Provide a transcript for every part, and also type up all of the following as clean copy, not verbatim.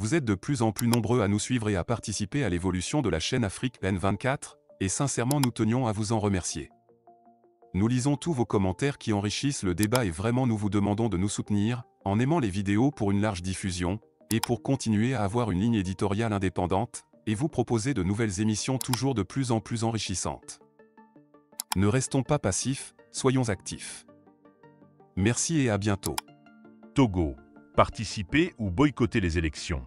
Vous êtes de plus en plus nombreux à nous suivre et à participer à l'évolution de la chaîne Afrique N24, et sincèrement nous tenions à vous en remercier. Nous lisons tous vos commentaires qui enrichissent le débat et vraiment nous vous demandons de nous soutenir, en aimant les vidéos pour une large diffusion, et pour continuer à avoir une ligne éditoriale indépendante, et vous proposer de nouvelles émissions toujours de plus en plus enrichissantes. Ne restons pas passifs, soyons actifs. Merci et à bientôt. Togo. Participer ou boycotter les élections.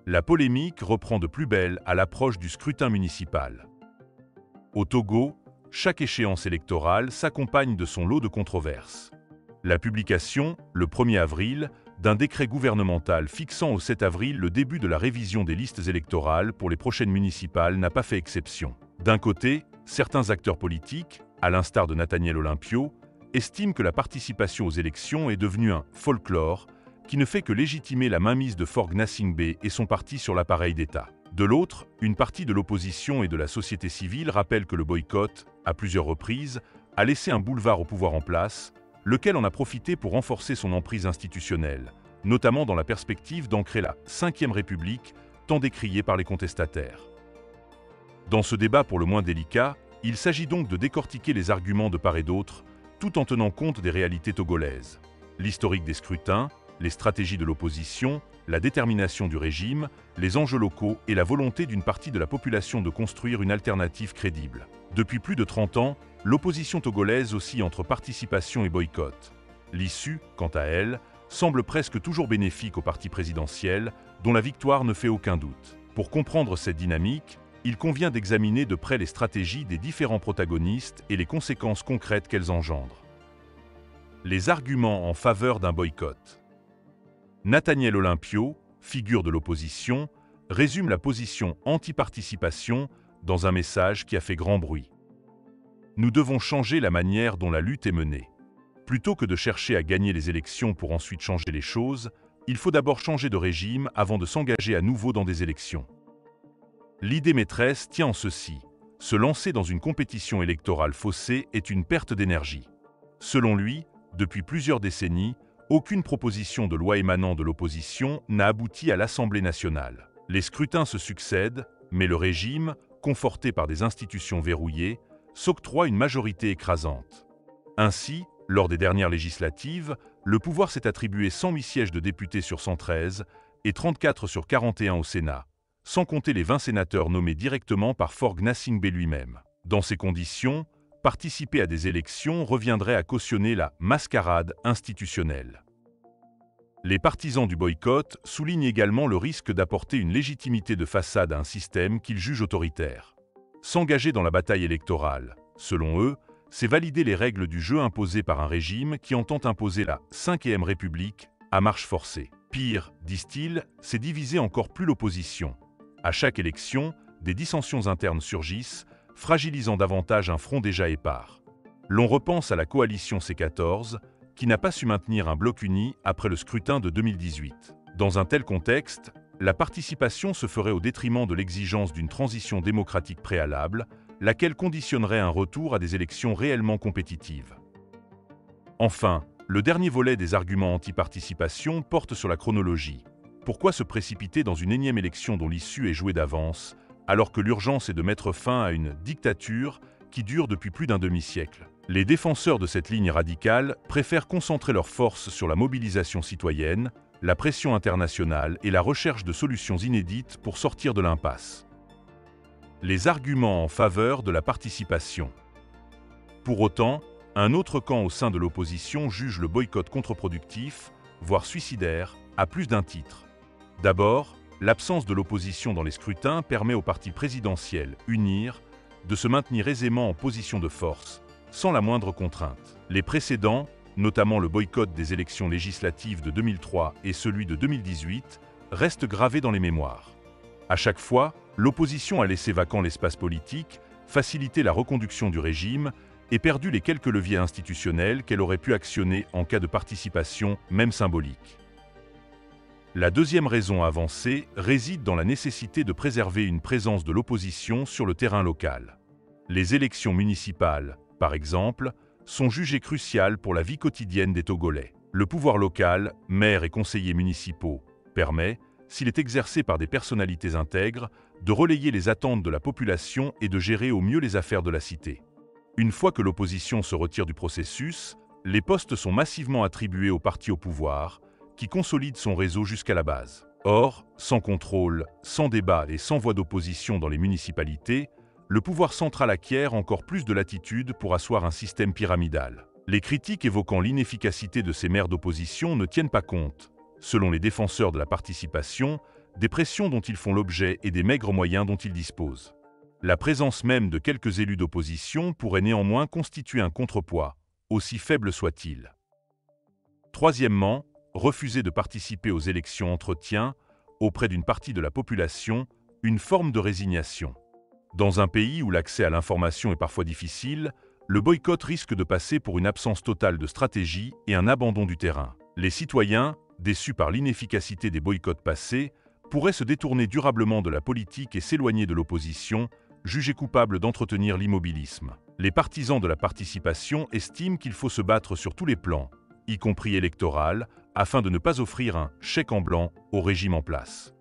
La polémique reprend de plus belle à l'approche du scrutin municipal. Au Togo, chaque échéance électorale s'accompagne de son lot de controverses. La publication, le 1er avril, d'un décret gouvernemental fixant au 7 avril le début de la révision des listes électorales pour les prochaines municipales n'a pas fait exception. D'un côté, certains acteurs politiques, à l'instar de Nathaniel Olympio, estiment que la participation aux élections est devenue un « folklore » qui ne fait que légitimer la mainmise de Faure Gnassingbé et son parti sur l'appareil d'État. De l'autre, une partie de l'opposition et de la société civile rappelle que le boycott, à plusieurs reprises, a laissé un boulevard au pouvoir en place, lequel en a profité pour renforcer son emprise institutionnelle, notamment dans la perspective d'ancrer la Ve République, tant décriée par les contestataires. Dans ce débat pour le moins délicat, il s'agit donc de décortiquer les arguments de part et d'autre, tout en tenant compte des réalités togolaises. L'historique des scrutins, les stratégies de l'opposition, la détermination du régime, les enjeux locaux et la volonté d'une partie de la population de construire une alternative crédible. Depuis plus de 30 ans, l'opposition togolaise oscille entre participation et boycott. L'issue, quant à elle, semble presque toujours bénéfique au parti présidentiel, dont la victoire ne fait aucun doute. Pour comprendre cette dynamique, il convient d'examiner de près les stratégies des différents protagonistes et les conséquences concrètes qu'elles engendrent. Les arguments en faveur d'un boycott. Nathaniel Olympio, figure de l'opposition, résume la position anti-participation dans un message qui a fait grand bruit. Nous devons changer la manière dont la lutte est menée. Plutôt que de chercher à gagner les élections pour ensuite changer les choses, il faut d'abord changer de régime avant de s'engager à nouveau dans des élections. L'idée maîtresse tient en ceci: se lancer dans une compétition électorale faussée est une perte d'énergie. Selon lui, depuis plusieurs décennies, aucune proposition de loi émanant de l'opposition n'a abouti à l'Assemblée nationale. Les scrutins se succèdent, mais le régime, conforté par des institutions verrouillées, s'octroie une majorité écrasante. Ainsi, lors des dernières législatives, le pouvoir s'est attribué 108 sièges de députés sur 113 et 34 sur 41 au Sénat, sans compter les 20 sénateurs nommés directement par Faure Gnassingbé lui-même. Dans ces conditions, participer à des élections reviendrait à cautionner la mascarade institutionnelle. Les partisans du boycott soulignent également le risque d'apporter une légitimité de façade à un système qu'ils jugent autoritaire. S'engager dans la bataille électorale, selon eux, c'est valider les règles du jeu imposées par un régime qui entend imposer la Ve République à marche forcée. Pire, disent-ils, c'est diviser encore plus l'opposition. À chaque élection, des dissensions internes surgissent, fragilisant davantage un front déjà épars. L'on repense à la coalition C14, qui n'a pas su maintenir un bloc uni après le scrutin de 2018. Dans un tel contexte, la participation se ferait au détriment de l'exigence d'une transition démocratique préalable, laquelle conditionnerait un retour à des élections réellement compétitives. Enfin, le dernier volet des arguments anti-participation porte sur la chronologie. Pourquoi se précipiter dans une énième élection dont l'issue est jouée d'avance, alors que l'urgence est de mettre fin à une dictature qui dure depuis plus d'un demi-siècle? Les défenseurs de cette ligne radicale préfèrent concentrer leurs forces sur la mobilisation citoyenne, la pression internationale et la recherche de solutions inédites pour sortir de l'impasse. Les arguments en faveur de la participation. Pour autant, un autre camp au sein de l'opposition juge le boycott contre-productif, voire suicidaire, à plus d'un titre. D'abord, l'absence de l'opposition dans les scrutins permet au parti présidentiel, UNIR, de se maintenir aisément en position de force, sans la moindre contrainte. Les précédents, notamment le boycott des élections législatives de 2003 et celui de 2018, restent gravés dans les mémoires. À chaque fois, l'opposition a laissé vacant l'espace politique, facilité la reconduction du régime et perdu les quelques leviers institutionnels qu'elle aurait pu actionner en cas de participation, même symbolique. La deuxième raison avancée réside dans la nécessité de préserver une présence de l'opposition sur le terrain local. Les élections municipales, par exemple, sont jugées cruciales pour la vie quotidienne des Togolais. Le pouvoir local, maires et conseillers municipaux, permet, s'il est exercé par des personnalités intègres, de relayer les attentes de la population et de gérer au mieux les affaires de la cité. Une fois que l'opposition se retire du processus, les postes sont massivement attribués au parti au pouvoir, qui consolide son réseau jusqu'à la base. Or, sans contrôle, sans débat et sans voix d'opposition dans les municipalités, le pouvoir central acquiert encore plus de latitude pour asseoir un système pyramidal. Les critiques évoquant l'inefficacité de ces maires d'opposition ne tiennent pas compte, selon les défenseurs de la participation, des pressions dont ils font l'objet et des maigres moyens dont ils disposent. La présence même de quelques élus d'opposition pourrait néanmoins constituer un contrepoids, aussi faible soit-il. Troisièmement, refuser de participer aux élections entretient, auprès d'une partie de la population, une forme de résignation. Dans un pays où l'accès à l'information est parfois difficile, le boycott risque de passer pour une absence totale de stratégie et un abandon du terrain. Les citoyens, déçus par l'inefficacité des boycotts passés, pourraient se détourner durablement de la politique et s'éloigner de l'opposition, jugés coupables d'entretenir l'immobilisme. Les partisans de la participation estiment qu'il faut se battre sur tous les plans, y compris électoral, afin de ne pas offrir un chèque en blanc au régime en place.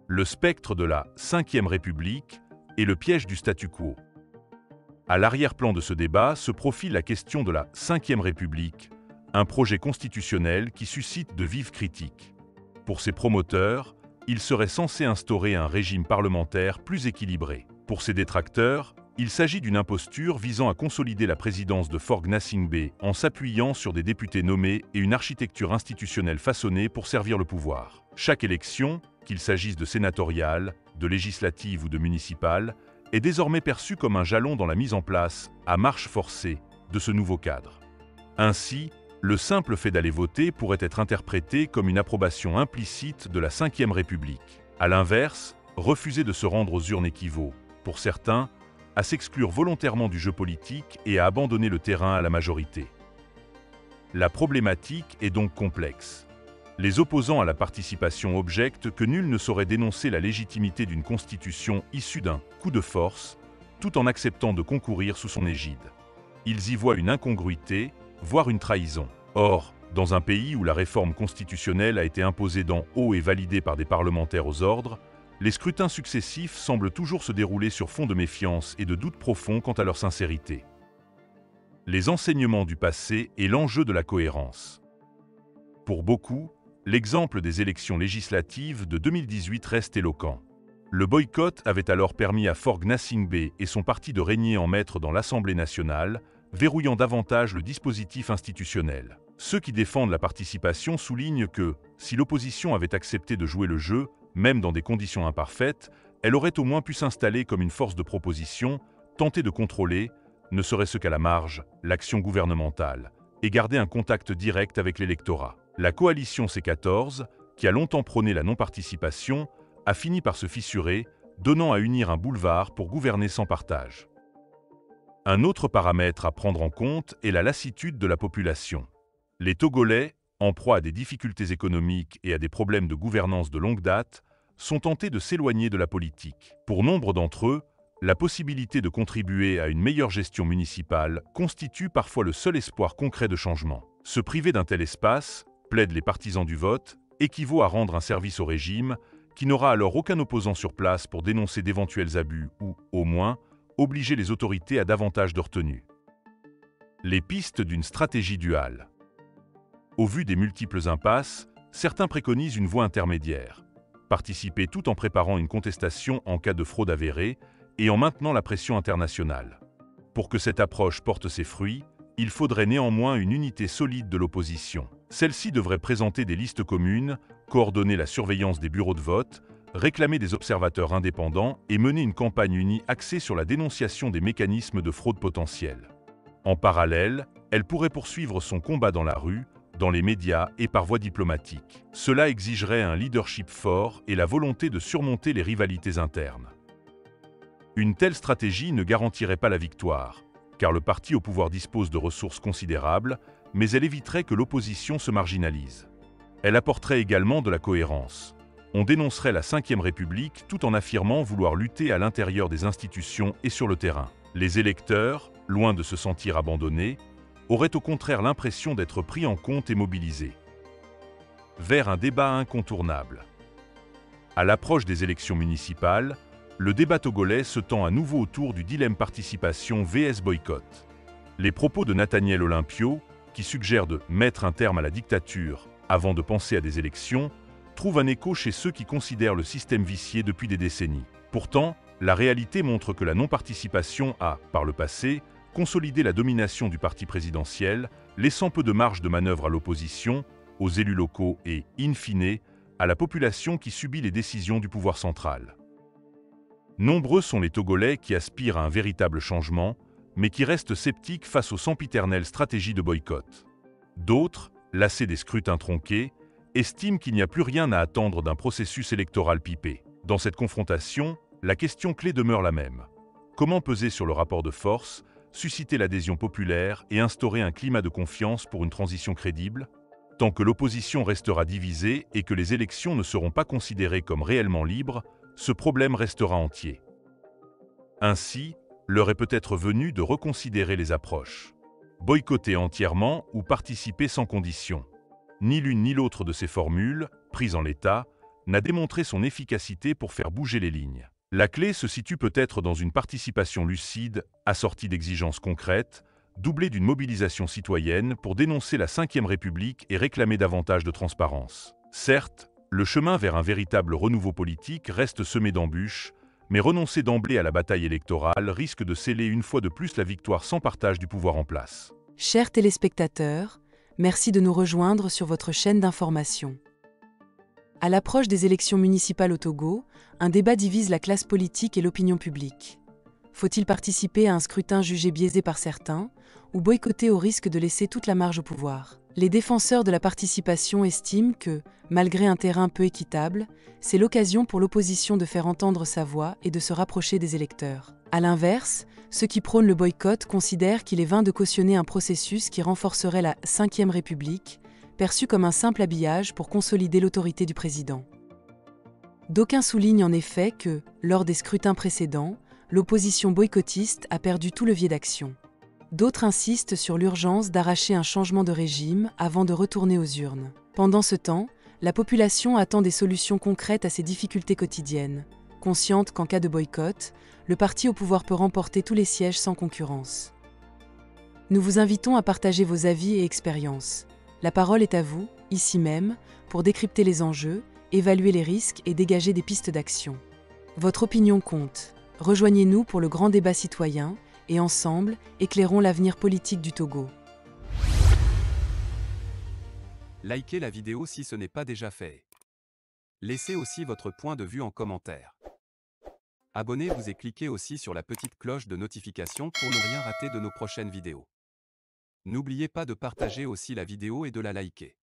Le spectre de la Ve République et le piège du statu quo. À l'arrière-plan de ce débat se profile la question de la Ve République, un projet constitutionnel qui suscite de vives critiques. Pour ses promoteurs, il serait censé instaurer un régime parlementaire plus équilibré. Pour ses détracteurs, il s'agit d'une imposture visant à consolider la présidence de Forg Gnassingbé en s'appuyant sur des députés nommés et une architecture institutionnelle façonnée pour servir le pouvoir. Chaque élection, qu'il s'agisse de sénatoriale, de législative ou de municipale, est désormais perçue comme un jalon dans la mise en place, à marche forcée, de ce nouveau cadre. Ainsi, le simple fait d'aller voter pourrait être interprété comme une approbation implicite de la Ve République. À l'inverse, refuser de se rendre aux urnes équivaut, pour certains, à s'exclure volontairement du jeu politique et à abandonner le terrain à la majorité. La problématique est donc complexe. Les opposants à la participation objectent que nul ne saurait dénoncer la légitimité d'une constitution issue d'un coup de force, tout en acceptant de concourir sous son égide. Ils y voient une incongruité, voire une trahison. Or, dans un pays où la réforme constitutionnelle a été imposée d'en haut et validée par des parlementaires aux ordres, les scrutins successifs semblent toujours se dérouler sur fond de méfiance et de doutes profonds quant à leur sincérité. Les enseignements du passé et l'enjeu de la cohérence. Pour beaucoup, l'exemple des élections législatives de 2018 reste éloquent. Le boycott avait alors permis à Forg Gnassingbé et son parti de régner en maître dans l'Assemblée nationale, verrouillant davantage le dispositif institutionnel. Ceux qui défendent la participation soulignent que, si l'opposition avait accepté de jouer le jeu, même dans des conditions imparfaites, elle aurait au moins pu s'installer comme une force de proposition, tenter de contrôler, ne serait-ce qu'à la marge, l'action gouvernementale, et garder un contact direct avec l'électorat. La coalition C14, qui a longtemps prôné la non-participation, a fini par se fissurer, donnant à unir un boulevard pour gouverner sans partage. Un autre paramètre à prendre en compte est la lassitude de la population. Les Togolais, en proie à des difficultés économiques et à des problèmes de gouvernance de longue date, sont tentés de s'éloigner de la politique. Pour nombre d'entre eux, la possibilité de contribuer à une meilleure gestion municipale constitue parfois le seul espoir concret de changement. Se priver d'un tel espace, plaident les partisans du vote, équivaut à rendre un service au régime, qui n'aura alors aucun opposant sur place pour dénoncer d'éventuels abus ou, au moins, obliger les autorités à davantage de retenue. Les pistes d'une stratégie duale. Au vu des multiples impasses, certains préconisent une voie intermédiaire. Participer tout en préparant une contestation en cas de fraude avérée et en maintenant la pression internationale. Pour que cette approche porte ses fruits, il faudrait néanmoins une unité solide de l'opposition. Celle-ci devrait présenter des listes communes, coordonner la surveillance des bureaux de vote, réclamer des observateurs indépendants et mener une campagne unie axée sur la dénonciation des mécanismes de fraude potentiels. En parallèle, elle pourrait poursuivre son combat dans la rue, dans les médias et par voie diplomatique. Cela exigerait un leadership fort et la volonté de surmonter les rivalités internes. Une telle stratégie ne garantirait pas la victoire, car le parti au pouvoir dispose de ressources considérables, mais elle éviterait que l'opposition se marginalise. Elle apporterait également de la cohérence. On dénoncerait la Ve République tout en affirmant vouloir lutter à l'intérieur des institutions et sur le terrain. Les électeurs, loin de se sentir abandonnés, auraient au contraire l'impression d'être pris en compte et mobilisés. Vers un débat incontournable. À l'approche des élections municipales, le débat togolais se tend à nouveau autour du dilemme participation vs boycott. Les propos de Nathaniel Olympio, qui suggèrent de mettre un terme à la dictature avant de penser à des élections, trouvent un écho chez ceux qui considèrent le système vicié depuis des décennies. Pourtant, la réalité montre que la non-participation a, par le passé, consolidé la domination du parti présidentiel, laissant peu de marge de manœuvre à l'opposition, aux élus locaux et, in fine, à la population qui subit les décisions du pouvoir central. Nombreux sont les Togolais qui aspirent à un véritable changement, mais qui restent sceptiques face aux sempiternelles stratégies de boycott. D'autres, lassés des scrutins tronqués, estiment qu'il n'y a plus rien à attendre d'un processus électoral pipé. Dans cette confrontation, la question clé demeure la même. Comment peser sur le rapport de force, susciter l'adhésion populaire et instaurer un climat de confiance pour une transition crédible? Tant que l'opposition restera divisée et que les élections ne seront pas considérées comme réellement libres, ce problème restera entier. Ainsi, l'heure est peut-être venue de reconsidérer les approches. Boycotter entièrement ou participer sans condition. Ni l'une ni l'autre de ces formules, prises en l'état, n'a démontré son efficacité pour faire bouger les lignes. La clé se situe peut-être dans une participation lucide, assortie d'exigences concrètes, doublée d'une mobilisation citoyenne pour dénoncer la Ve République et réclamer davantage de transparence. Certes, le chemin vers un véritable renouveau politique reste semé d'embûches, mais renoncer d'emblée à la bataille électorale risque de sceller une fois de plus la victoire sans partage du pouvoir en place. Chers téléspectateurs, merci de nous rejoindre sur votre chaîne d'information. À l'approche des élections municipales au Togo, un débat divise la classe politique et l'opinion publique. Faut-il participer à un scrutin jugé biaisé par certains, ou boycotter au risque de laisser toute la marge au pouvoir? Les défenseurs de la participation estiment que, malgré un terrain peu équitable, c'est l'occasion pour l'opposition de faire entendre sa voix et de se rapprocher des électeurs. À l'inverse, ceux qui prônent le boycott considèrent qu'il est vain de cautionner un processus qui renforcerait la Ve République, perçu comme un simple habillage pour consolider l'autorité du président. D'aucuns soulignent en effet que, lors des scrutins précédents, l'opposition boycottiste a perdu tout levier d'action. D'autres insistent sur l'urgence d'arracher un changement de régime avant de retourner aux urnes. Pendant ce temps, la population attend des solutions concrètes à ses difficultés quotidiennes, consciente qu'en cas de boycott, le parti au pouvoir peut remporter tous les sièges sans concurrence. Nous vous invitons à partager vos avis et expériences. La parole est à vous, ici même, pour décrypter les enjeux, évaluer les risques et dégager des pistes d'action. Votre opinion compte. Rejoignez-nous pour le grand débat citoyen et ensemble, éclairons l'avenir politique du Togo. Likez la vidéo si ce n'est pas déjà fait. Laissez aussi votre point de vue en commentaire. Abonnez-vous et cliquez aussi sur la petite cloche de notification pour ne rien rater de nos prochaines vidéos. N'oubliez pas de partager aussi la vidéo et de la liker.